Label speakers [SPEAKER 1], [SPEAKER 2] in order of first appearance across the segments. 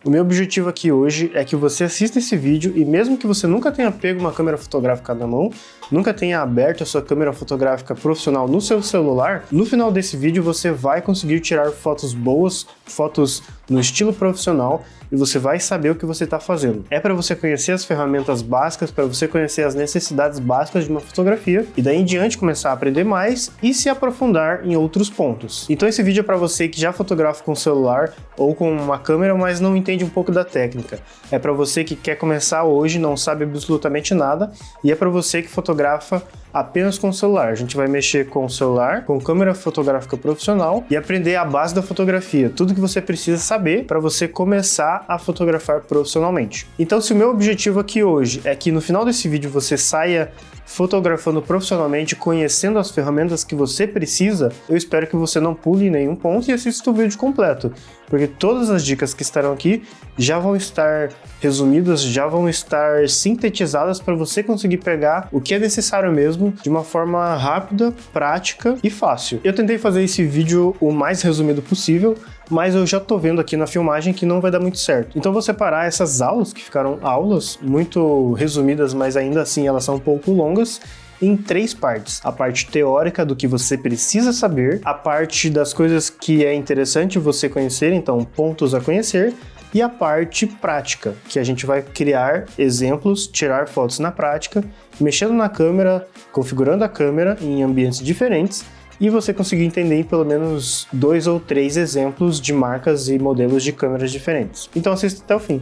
[SPEAKER 1] O meu objetivo aqui hoje é que você assista esse vídeo e mesmo que você nunca tenha pego uma câmera fotográfica na mão, nunca tenha aberto a sua câmera fotográfica profissional no seu celular, no final desse vídeo você vai conseguir tirar fotos boas, fotos no estilo profissional e você vai saber o que você está fazendo. É para você conhecer as ferramentas básicas, para você conhecer as necessidades básicas de uma fotografia e daí em diante começar a aprender mais e se aprofundar em outros pontos. Então esse vídeo é para você que já fotografa com celular ou com uma câmera, mas não entende um pouco da técnica. É para você que quer começar hoje, não sabe absolutamente nada, e é para você que fotografa apenas com o celular. A gente vai mexer com o celular, com câmera fotográfica profissional e aprender a base da fotografia, tudo que você precisa saber para você começar a fotografar profissionalmente. Então, se o meu objetivo aqui hoje é que no final desse vídeo você saia fotografando profissionalmente, conhecendo as ferramentas que você precisa, eu espero que você não pule em nenhum ponto e assista o vídeo completo, porque todas as dicas que estarão aqui já vão estar resumidas, já vão estar sintetizadas para você conseguir pegar o que é necessário mesmo de uma forma rápida, prática e fácil. Eu tentei fazer esse vídeo o mais resumido possível, mas eu já tô vendo aqui na filmagem que não vai dar muito certo. Então vou separar essas aulas, que ficaram aulas muito resumidas, mas ainda assim elas são um pouco longas, em 3 partes. A parte teórica do que você precisa saber, a parte das coisas que é interessante você conhecer, então pontos a conhecer, e a parte prática, que a gente vai criar exemplos, tirar fotos na prática, mexendo na câmera, configurando a câmera em ambientes diferentes, e você conseguir entender em pelo menos 2 ou 3 exemplos de marcas e modelos de câmeras diferentes. Então assista até o fim.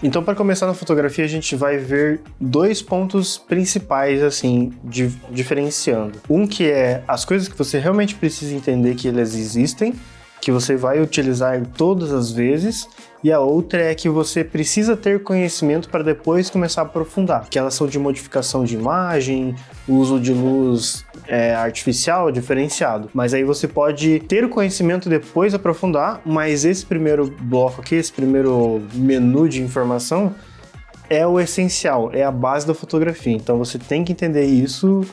[SPEAKER 1] Então, para começar na fotografia, a gente vai ver 2 pontos principais, assim, diferenciando. Um que é as coisas que você realmente precisa entender que elas existem, que você vai utilizar todas as vezes, e a outra é que você precisa ter conhecimento para depois começar a aprofundar, que elas são de modificação de imagem, uso de luz artificial, diferenciado. Mas aí você pode ter o conhecimento e depois aprofundar, mas esse primeiro bloco aqui, esse primeiro menu de informação é o essencial, é a base da fotografia. Então você tem que entender isso,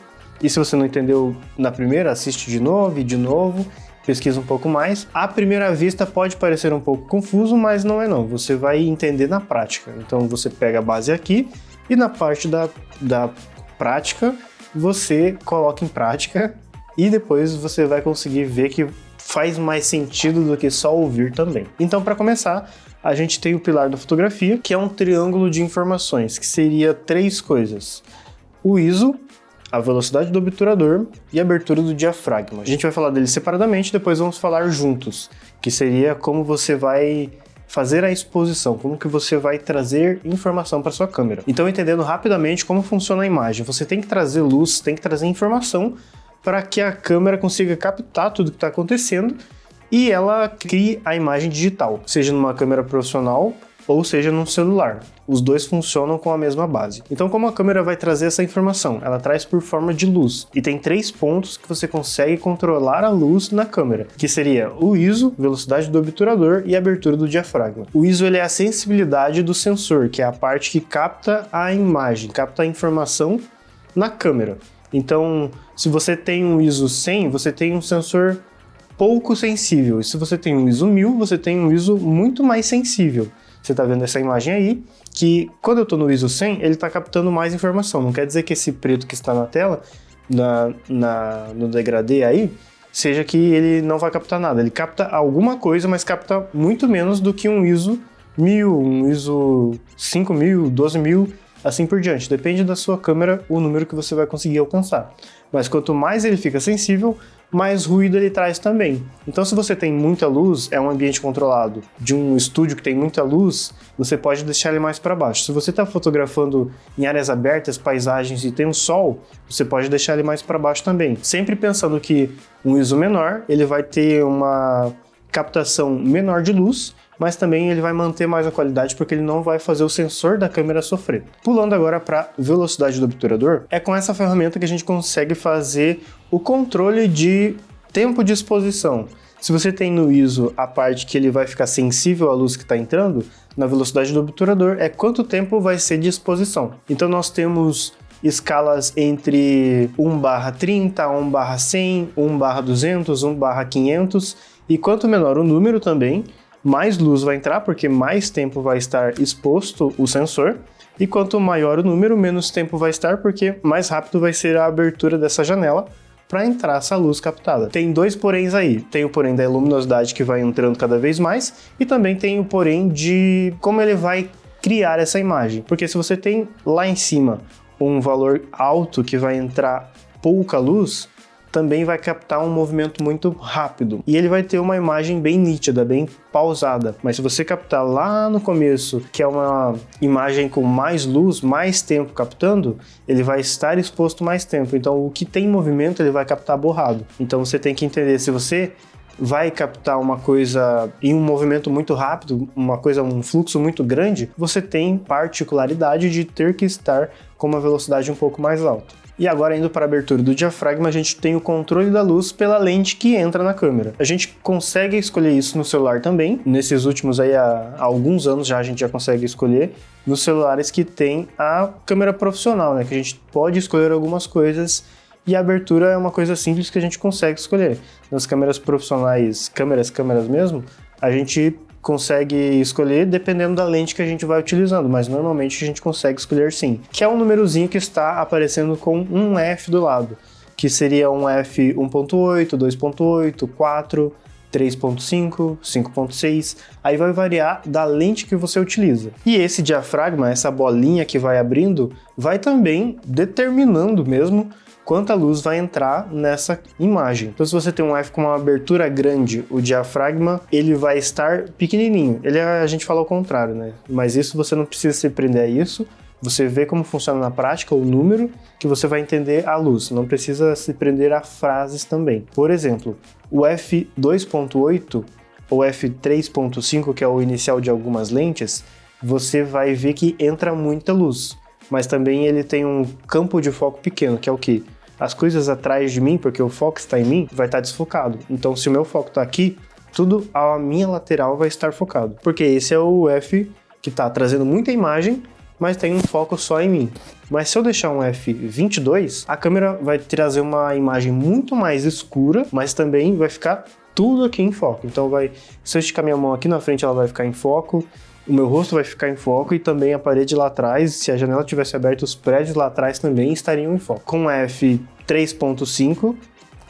[SPEAKER 1] e se você não entendeu na primeira, assiste de novo e de novo, pesquisa um pouco mais. À primeira vista pode parecer um pouco confuso, mas não é não. Você vai entender na prática. Então você pega a base aqui e na parte da prática você coloca em prática e depois você vai conseguir ver que faz mais sentido do que só ouvir também. Então, para começar, a gente tem o pilar da fotografia, que é um triângulo de informações, que seria 3 coisas: o ISO, a velocidade do obturador e a abertura do diafragma. A gente vai falar deles separadamente, depois vamos falar juntos, que seria como você vai fazer a exposição, como que você vai trazer informação para sua câmera. Então, entendendo rapidamente como funciona a imagem, você tem que trazer luz, tem que trazer informação para que a câmera consiga captar tudo que está acontecendo e ela crie a imagem digital, seja numa câmera profissional ou seja num celular. Os dois funcionam com a mesma base. Então, como a câmera vai trazer essa informação? Ela traz por forma de luz. E tem 3 pontos que você consegue controlar a luz na câmera, que seria o ISO, velocidade do obturador e a abertura do diafragma. O ISO ele é a sensibilidade do sensor, que é a parte que capta a imagem, capta a informação na câmera. Então, se você tem um ISO 100, você tem um sensor pouco sensível. E se você tem um ISO 1000, você tem um ISO muito mais sensível. Você está vendo essa imagem aí, que quando eu estou no ISO 100, ele está captando mais informação. Não quer dizer que esse preto que está na tela, no degradê aí, seja que ele não vai captar nada. Ele capta alguma coisa, mas capta muito menos do que um ISO 1000, um ISO 5000, 12000, assim por diante. Depende da sua câmera o número que você vai conseguir alcançar. Mas quanto mais ele fica sensível, mais ruído ele traz também. Então, se você tem muita luz, é um ambiente controlado de um estúdio que tem muita luz, você pode deixar ele mais para baixo. Se você está fotografando em áreas abertas, paisagens e tem um sol, você pode deixar ele mais para baixo também. Sempre pensando que um ISO menor, ele vai ter uma captação menor de luz, mas também ele vai manter mais a qualidade porque ele não vai fazer o sensor da câmera sofrer. Pulando agora para velocidade do obturador, é com essa ferramenta que a gente consegue fazer o controle de tempo de exposição. Se você tem no ISO a parte que ele vai ficar sensível à luz que está entrando, na velocidade do obturador é quanto tempo vai ser de exposição. Então nós temos escalas entre 1/30, 1/100, 1/200, 1/500, E quanto menor o número também, mais luz vai entrar, porque mais tempo vai estar exposto o sensor. E quanto maior o número, menos tempo vai estar, porque mais rápido vai ser a abertura dessa janela para entrar essa luz captada. Tem dois poréns aí. Tem o porém da luminosidade que vai entrando cada vez mais, e também tem o porém de como ele vai criar essa imagem. Porque se você tem lá em cima um valor alto que vai entrar pouca luz, também vai captar um movimento muito rápido. E ele vai ter uma imagem bem nítida, bem pausada. Mas se você captar lá no começo, que é uma imagem com mais luz, mais tempo captando, ele vai estar exposto mais tempo. Então o que tem movimento ele vai captar borrado. Então você tem que entender, se você vai captar uma coisa em um movimento muito rápido, um fluxo muito grande, você tem particularidade de ter que estar com uma velocidade um pouco mais alta. E agora, indo para a abertura do diafragma, a gente tem o controle da luz pela lente que entra na câmera. A gente consegue escolher isso no celular também. Nesses últimos aí, há alguns anos já, a gente já consegue escolher nos celulares que tem a câmera profissional, né? Que a gente pode escolher algumas coisas, e a abertura é uma coisa simples que a gente consegue escolher. Nas câmeras profissionais, câmeras mesmo, a gente consegue escolher dependendo da lente que a gente vai utilizando, mas normalmente a gente consegue escolher sim, que é um númerozinho que está aparecendo com um F do lado, que seria um F 1.8, 2.8, 4, 3.5, 5.6, aí vai variar da lente que você utiliza. E esse diafragma, essa bolinha que vai abrindo, vai também determinando mesmo quanta luz vai entrar nessa imagem. Então, se você tem um F com uma abertura grande, o diafragma ele vai estar pequenininho. A gente fala ao contrário, né? Mas isso você não precisa se prender a isso. Você vê como funciona na prática o número que você vai entender a luz. Não precisa se prender a frases também. Por exemplo, o F 2.8 ou F 3.5, que é o inicial de algumas lentes, você vai ver que entra muita luz. Mas também ele tem um campo de foco pequeno, que é o quê? As coisas atrás de mim, porque o foco está em mim, vai estar desfocado. Então, se o meu foco está aqui, tudo à minha lateral vai estar focado. Porque esse é o F que está trazendo muita imagem, mas tem um foco só em mim. Mas se eu deixar um F22, a câmera vai trazer uma imagem muito mais escura, mas também vai ficar tudo aqui em foco. Então, se eu esticar minha mão aqui na frente, ela vai ficar em foco. O meu rosto vai ficar em foco, e também a parede lá atrás, se a janela tivesse aberta, os prédios lá atrás também estariam em foco. Com F 3.5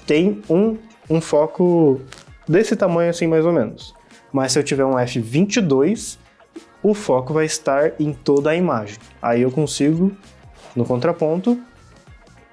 [SPEAKER 1] tem um foco desse tamanho assim mais ou menos. Mas se eu tiver um F22, o foco vai estar em toda a imagem. Aí eu consigo, no contraponto,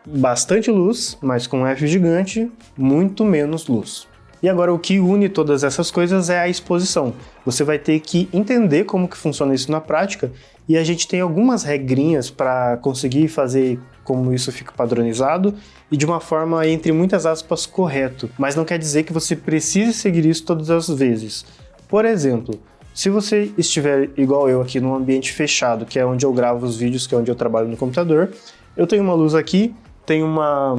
[SPEAKER 1] bastante luz, mas com F gigante, muito menos luz. E agora o que une todas essas coisas é a exposição. Você vai ter que entender como que funciona isso na prática, e a gente tem algumas regrinhas para conseguir fazer como isso fica padronizado e de uma forma, entre muitas aspas, correto. Mas não quer dizer que você precise seguir isso todas as vezes. Por exemplo, se você estiver igual eu aqui num ambiente fechado, que é onde eu gravo os vídeos, que é onde eu trabalho no computador, eu tenho uma luz aqui, tenho uma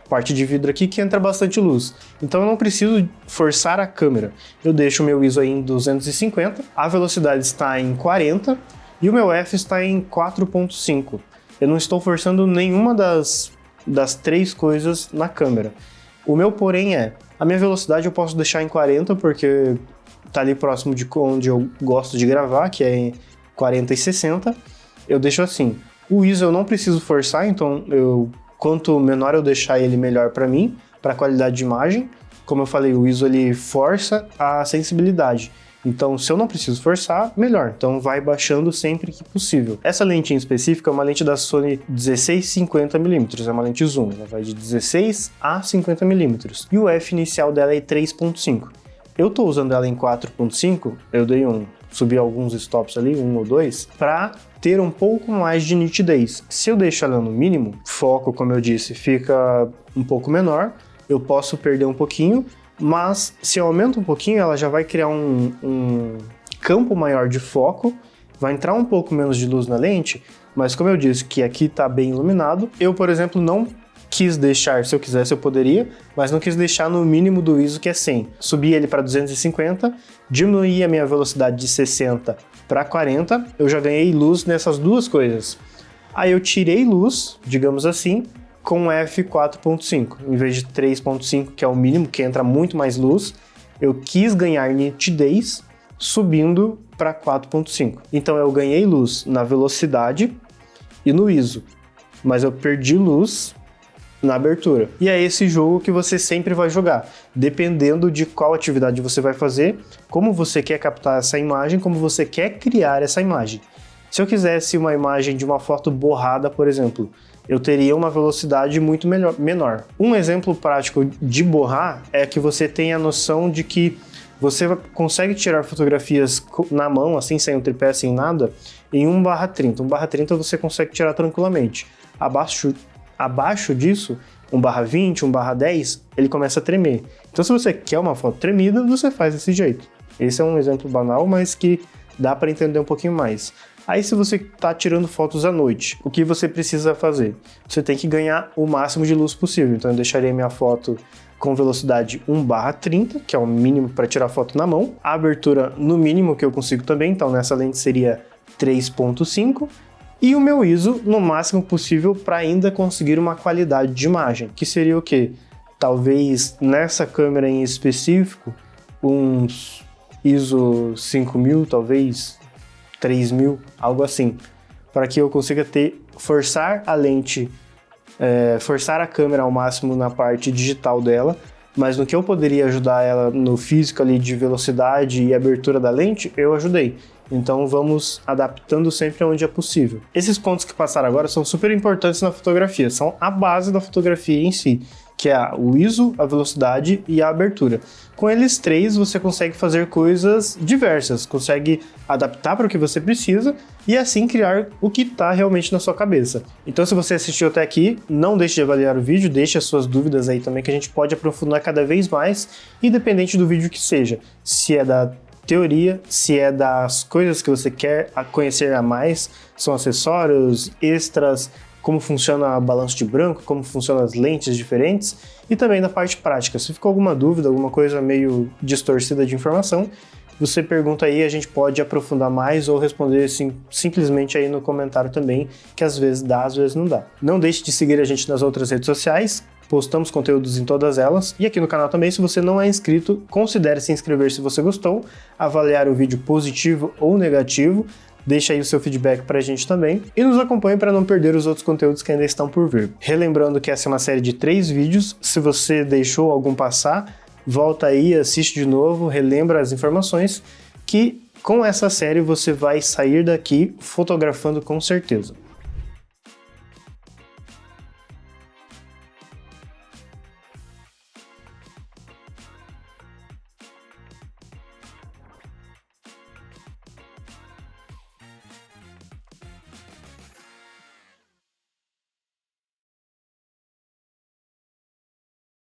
[SPEAKER 1] parte de vidro aqui que entra bastante luz. Então eu não preciso forçar a câmera. Eu deixo o meu ISO aí em 250, a velocidade está em 40 e o meu F está em 4.5. Eu não estou forçando nenhuma das três coisas na câmera. O meu porém a minha velocidade eu posso deixar em 40 porque tá ali próximo de onde eu gosto de gravar, que é em 40 e 60. Eu deixo assim. O ISO eu não preciso forçar, então quanto menor eu deixar ele, melhor para mim, para a qualidade de imagem. Como eu falei, o ISO ele força a sensibilidade. Então, se eu não preciso forçar, melhor. Então, vai baixando sempre que possível. Essa lente em específico é uma lente da Sony 16-50mm, é uma lente zoom. Ela vai de 16 a 50mm. E o F inicial dela é 3.5. Eu estou usando ela em 4.5, eu subi alguns stops ali, 1 ou 2, para ter um pouco mais de nitidez. Se eu deixo ela no mínimo, foco, como eu disse, fica um pouco menor, eu posso perder um pouquinho, mas se eu aumento um pouquinho, ela já vai criar um campo maior de foco, vai entrar um pouco menos de luz na lente, mas como eu disse que aqui está bem iluminado, eu, por exemplo, não quis deixar, se eu quisesse eu poderia, mas não quis deixar no mínimo do ISO, que é 100. Subi ele para 250, diminuí a minha velocidade de 60 para 40, eu já ganhei luz nessas duas coisas. Aí eu tirei luz, digamos assim, com F 4.5, em vez de 3.5, que é o mínimo, que entra muito mais luz, Eu quis ganhar nitidez subindo para 4.5. Então eu ganhei luz na velocidade e no ISO, mas eu perdi luz na abertura. E é esse jogo que você sempre vai jogar, dependendo de qual atividade você vai fazer, como você quer captar essa imagem, como você quer criar essa imagem. Se eu quisesse uma imagem de uma foto borrada, por exemplo, eu teria uma velocidade muito menor. Um exemplo prático de borrar é que você tem a noção de que você consegue tirar fotografias na mão, assim, sem um tripé, sem nada, em 1/30. 1/30 você consegue tirar tranquilamente. Abaixo disso, 1/20, 1/10, ele começa a tremer. Então, se você quer uma foto tremida, você faz desse jeito. Esse é um exemplo banal, mas que dá para entender um pouquinho mais. Aí, se você está tirando fotos à noite, o que você precisa fazer? Você tem que ganhar o máximo de luz possível. Então, eu deixaria minha foto com velocidade 1/30, que é o mínimo para tirar foto na mão. A abertura no mínimo que eu consigo também, então nessa lente seria 3.5. E o meu ISO no máximo possível para ainda conseguir uma qualidade de imagem, que seria o quê? Talvez nessa câmera em específico, uns ISO 5000, talvez 3000, algo assim, para que eu consiga forçar a lente, forçar a câmera ao máximo na parte digital dela, mas no que eu poderia ajudar ela no físico ali de velocidade e abertura da lente, eu ajudei. Então vamos adaptando sempre onde é possível. Esses pontos que passaram agora são super importantes na fotografia, são a base da fotografia em si, que é o ISO, a velocidade e a abertura. Com eles três você consegue fazer coisas diversas, consegue adaptar para o que você precisa e assim criar o que está realmente na sua cabeça. Então se você assistiu até aqui, não deixe de avaliar o vídeo, deixe as suas dúvidas aí também que a gente pode aprofundar cada vez mais, independente do vídeo que seja, se é da teoria, se é das coisas que você quer conhecer a mais, são acessórios, extras, como funciona o balanço de branco, como funcionam as lentes diferentes e também da parte prática. Se ficou alguma dúvida, alguma coisa meio distorcida de informação, você pergunta aí, a gente pode aprofundar mais ou responder simplesmente aí no comentário também, que às vezes dá, às vezes não dá. Não deixe de seguir a gente nas outras redes sociais, postamos conteúdos em todas elas, e aqui no canal também, se você não é inscrito, considere se inscrever se você gostou, avaliar o vídeo positivo ou negativo, deixa aí o seu feedback pra gente também, e nos acompanhe para não perder os outros conteúdos que ainda estão por vir. Relembrando que essa é uma série de 3 vídeos, se você deixou algum passar, volta aí, assiste de novo, relembra as informações, que com essa série você vai sair daqui fotografando com certeza.